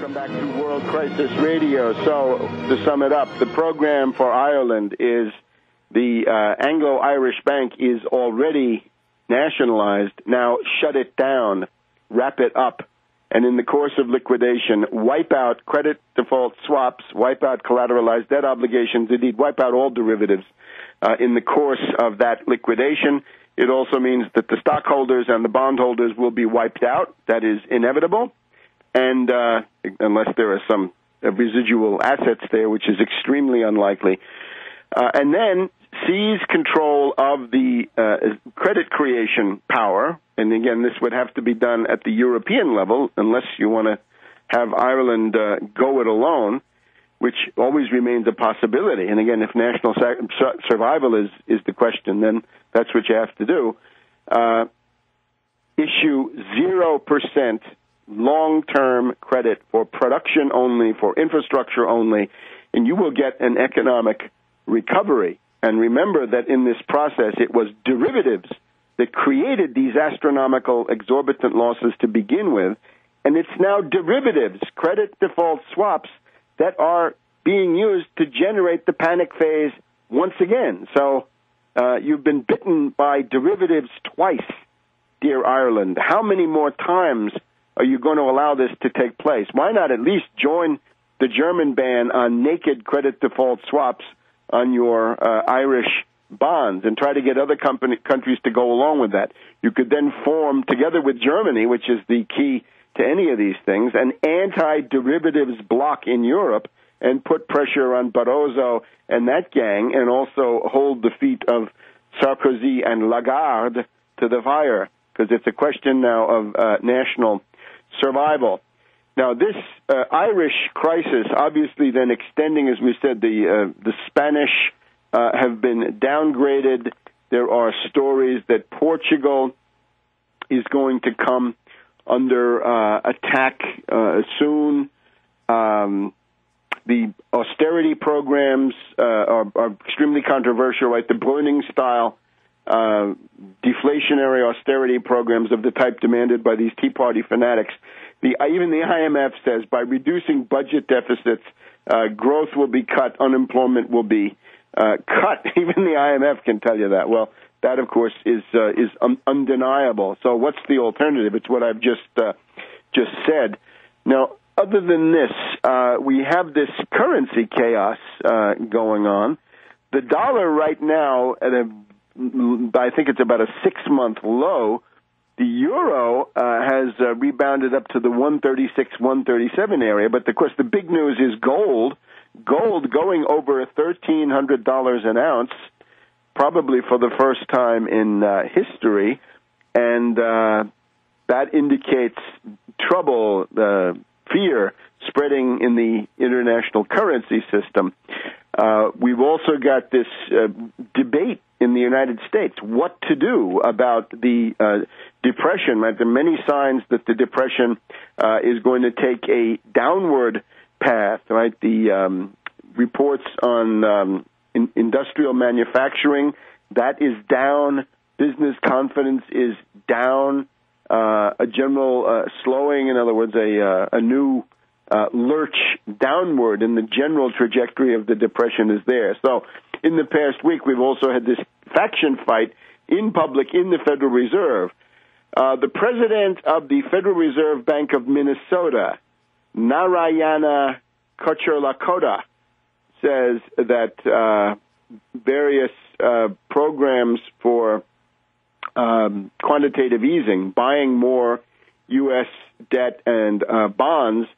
Welcome back to World Crisis Radio. So, to sum it up, the program for Ireland is the Anglo-Irish Bank is already nationalized. Now shut it down, wrap it up, and in the course of liquidation, wipe out credit default swaps, wipe out collateralized debt obligations, indeed wipe out all derivatives in the course of that liquidation. It also means that the stockholders and the bondholders will be wiped out. That is inevitable. And unless there are some residual assets there, which is extremely unlikely. And then seize control of the credit creation power. And again, this would have to be done at the European level, unless you want to have Ireland go it alone, which always remains a possibility. And again, if national survival is the question, then that's what you have to do. Issue 0% long-term credit for production only, for infrastructure only, and you will get an economic recovery. And remember that in this process, it was derivatives that created these astronomical, exorbitant losses to begin with, and it's now derivatives, credit default swaps, that are being used to generate the panic phase once again. So you've been bitten by derivatives twice, dear Ireland. How many more times are you going to allow this to take place? Why not at least join the German ban on naked credit default swaps on your Irish bonds and try to get other countries to go along with that? You could then form, together with Germany, which is the key to any of these things, an anti-derivatives bloc in Europe and put pressure on Barroso and that gang, and also hold the feet of Sarkozy and Lagarde to the fire, because it's a question now of national survival. Now, this Irish crisis, obviously then extending, as we said, the Spanish have been downgraded. There are stories that Portugal is going to come under attack soon. The austerity programs are extremely controversial, right? The Browning-style deflationary austerity programs of the type demanded by these Tea Party fanatics. Even the IMF says by reducing budget deficits, growth will be cut, unemployment will be cut. Even the IMF can tell you that. Well, that, of course, is undeniable. So what's the alternative? It's what I've just said. Now, other than this, we have this currency chaos going on. The dollar right now at I think it's about a 6-month low. The euro has rebounded up to the 136, 137 area. But, of course, the big news is gold. Gold going over $1,300 an ounce, probably for the first time in history. And that indicates trouble, fear spreading in the international currency system. We've also got this debate in the United States, what to do about the depression. Right? There are many signs that the depression is going to take a downward path. Right? The reports on industrial manufacturing, that is down. Business confidence is down. A general slowing, in other words, a new lurch downward in the general trajectory of the depression is there. So in the past week, we've also had this faction fight in public in the Federal Reserve. The president of the Federal Reserve Bank of Minnesota, Narayana Kocherlakota, says that various programs for quantitative easing, buying more U.S. debt and bonds,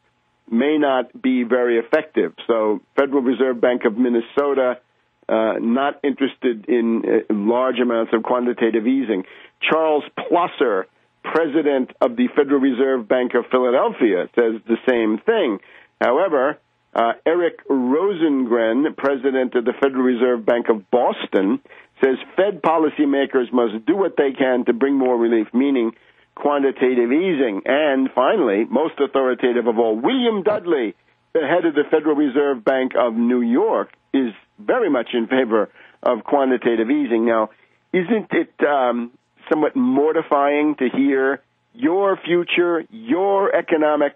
may not be very effective. So Federal Reserve Bank of Minnesota, not interested in large amounts of quantitative easing. Charles Plosser, president of the Federal Reserve Bank of Philadelphia, says the same thing. However, Eric Rosengren, president of the Federal Reserve Bank of Boston, says Fed policymakers must do what they can to bring more relief, meaning quantitative easing. And finally, most authoritative of all, William Dudley, the head of the Federal Reserve Bank of New York, is very much in favor of quantitative easing. Now, isn't it somewhat mortifying to hear your future, your economic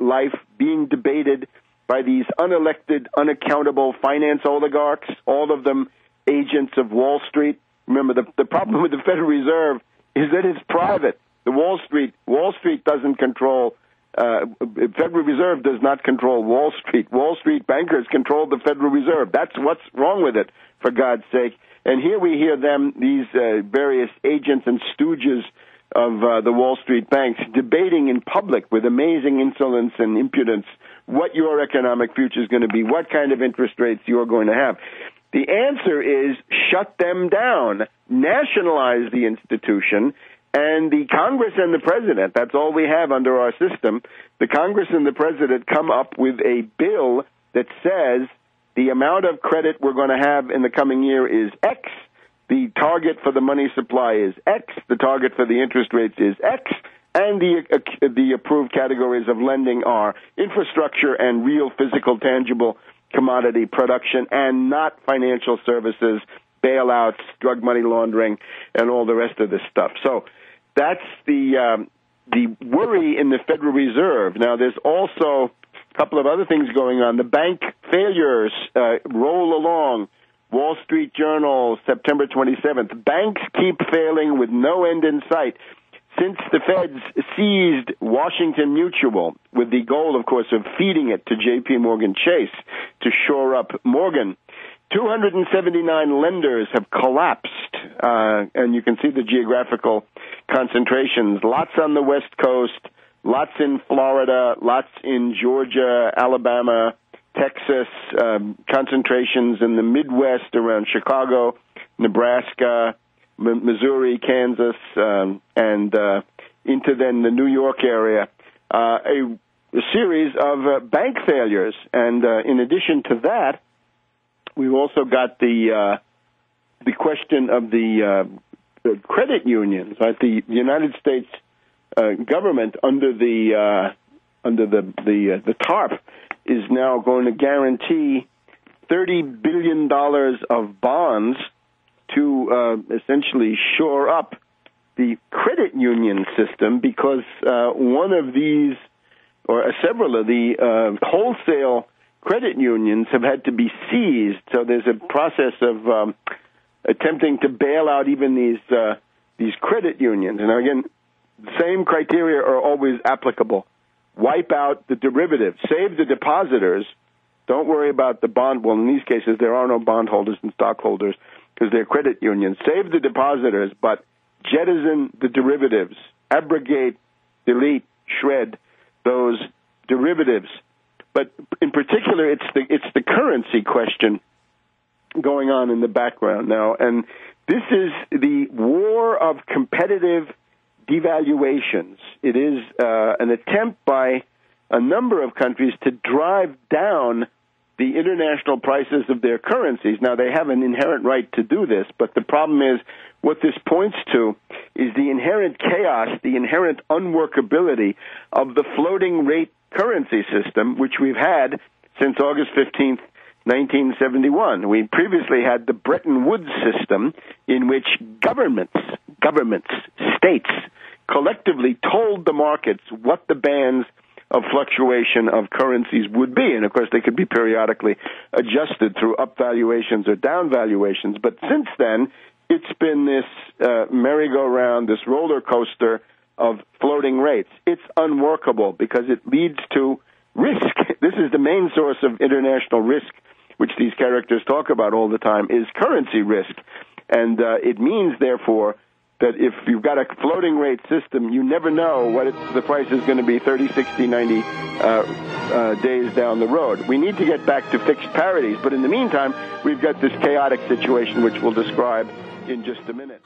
life being debated by these unelected, unaccountable finance oligarchs, all of them agents of Wall Street. Remember, the problem with the Federal Reserve is that it's private. Wall Street doesn't control, Federal Reserve does not control Wall Street. Wall Street bankers control the Federal Reserve. That's what's wrong with it, for God's sake. And here we hear them, these various agents and stooges of the Wall Street banks, debating in public with amazing insolence and impudence what your economic future is going to be, what kind of interest rates you're going to have. The answer is shut them down, nationalize the institution, and the Congress and the President, that's all we have under our system, the Congress and the President come up with a bill that says the amount of credit we're going to have in the coming year is X, the target for the money supply is X, the target for the interest rates is X, and the approved categories of lending are infrastructure and real physical tangible commodity production and not financial services, bailouts, drug money laundering, and all the rest of this stuff. So that's the worry in the Federal Reserve. Now, there's also a couple of other things going on. The bank failures roll along. Wall Street Journal, September 27th. Banks keep failing with no end in sight. Since the Feds seized Washington Mutual with the goal, of course, of feeding it to J.P. Morgan Chase to shore up Morgan, 279 lenders have collapsed, and you can see the geographical concentrations. Lots on the West Coast, lots in Florida, lots in Georgia, Alabama, Texas, concentrations in the Midwest around Chicago, Nebraska, Missouri, Kansas, and into then the New York area, a series of bank failures. And in addition to that, we've also got the question of the credit unions. Right? The United States government under the TARP is now going to guarantee $30 billion of bonds to essentially shore up the credit union system because one of these, or several of the wholesale credit unions have had to be seized. So there's a process of attempting to bail out even these credit unions. And again, the same criteria are always applicable. Wipe out the derivatives. Save the depositors. Don't worry about the bond. Well, in these cases, there are no bondholders and stockholders because they're credit unions. Save the depositors, but jettison the derivatives. Abrogate, delete, shred those derivatives. But in particular, it's the currency question going on in the background now. And this is the war of competitive devaluations. It is an attempt by a number of countries to drive down the international prices of their currencies. Now, they have an inherent right to do this, but the problem is what this points to is the inherent chaos, the inherent unworkability of the floating rate currency system, which we've had since August 15th, 1971. We previously had the Bretton Woods system in which governments, states, collectively told the markets what the bands of fluctuation of currencies would be. And, of course, they could be periodically adjusted through up valuations or down valuations. But since then, it's been this merry-go-round, this roller coaster of floating rates. It's unworkable because it leads to risk. This is the main source of international risk, which these characters talk about all the time, is currency risk. And it means, therefore, that if you've got a floating rate system, you never know what the price is going to be 30, 60, 90 days down the road. We need to get back to fixed parities, but in the meantime, we've got this chaotic situation which we'll describe in just a minute.